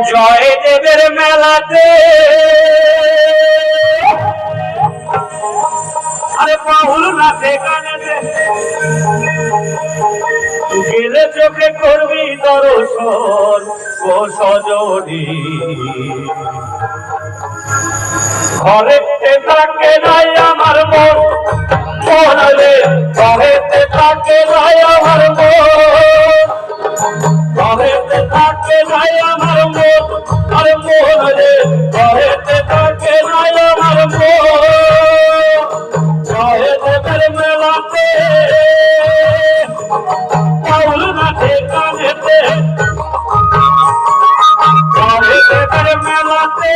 জয়দেবের মেলাতে আরে বাউল নাচে গানেতে গেলে চোখে করবি দর্শন ও সজনী ঘরেতে থাকে নাই আমার মন মনলে ঘরেতে থাকে নাই আমার মন ঘরেতে থাকে নাই আমার মন আর মনলে ঘরেতে থাকে নাই আমার মন জয়দেবের মেলাতে বাউল নাচে গানেতে জয়দেবের মেলাতে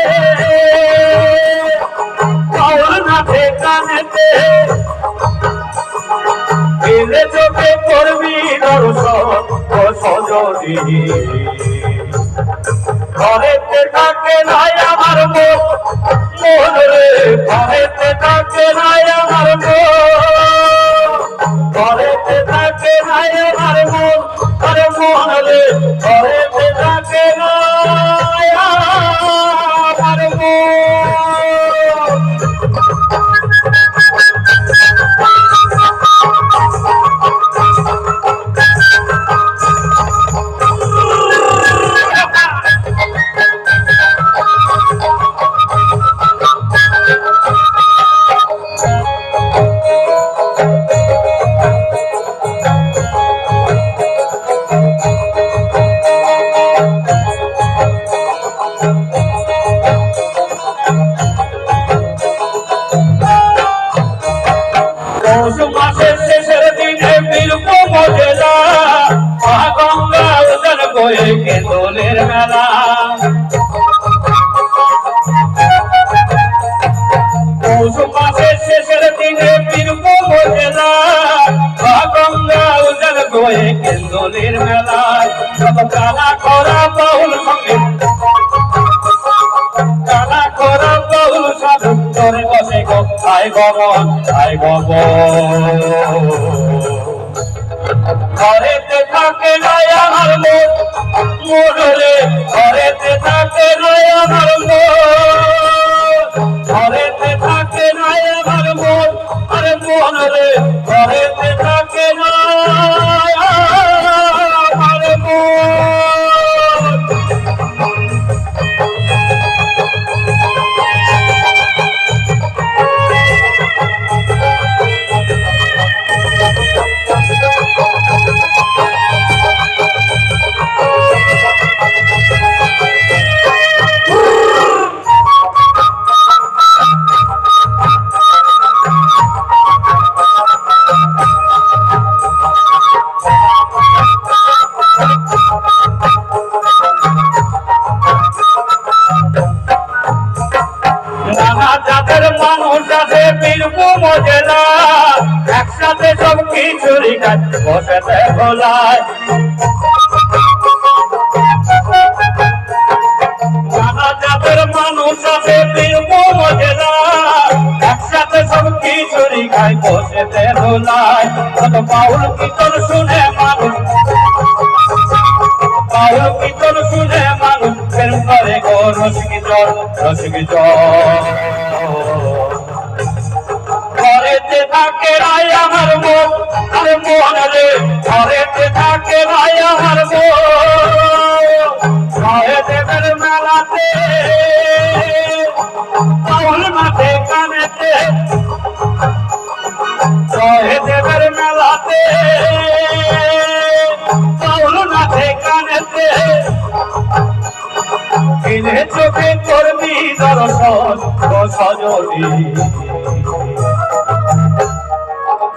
বাউল নাচে গানেতে গেলে চোখে করবি দর্শন ও সজনী ঘরেতে থাকে নাই আমার মন মনরে ঘরেতে থাকে নাই আমার মন ঘরেতে থাকে নাই আমার মন আরে মনরে ঘরেতে থাকে নাই আমার মন মাসের শেষের দিনে বীরভূম জেলা গঙ্গা উজান বয়ে কেঁদলের মেলা পৌষ মাসের শেষের দিনে বীরভূম জেলা গঙ্গা উজান বয়ে কেঁদলের মেলা সব কালা করা বাউল সঙ্গে কালা করা বাউল সাধু তোরে বসে গো আয় গমন আয় গমন ঘরেতে থাকে নাই আমার মন মনরে ঘরেতে থাকে নাই আমার মন ঘরেতে থাকে নাই আমার মন আরে মনরে ঘরেতে থাকে নাই আমার মন নানা জাতের মানুষ আছে বীরভূম জেলা একসাথে সব খিচুড়ি খায় বসেতে ভোলায় নানা জাতের মানুষ আছে বীরভূম জেলা একসাথে সব খিচুড়ি খায় বসেতে ভোলায় কত বাউল কীর্তন শুনে মানুষ বাউল কীর্তন শুনে মানুষ প্রেম করে গো রসিক ঘরেতে থাকে নাই আমার মন আরে মনরে ঘরেতে থাকে নাই আমার মন জয়দেবের মেলাতে বাউল নাচে গানেতে জয়দেবের মেলাতে বাউল নাচে গানেতে গেলে চোখে করবি দর্শন ও সজনী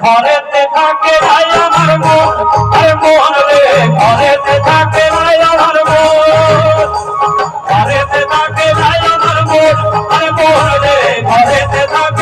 ঘরেতে থাকে নাই আমার মন আরে মনরে ঘরেতে থাকে নাই আমার মন ঘরেতে থাকে নাই আমার মন আরে মনরে ঘরেতে থাকে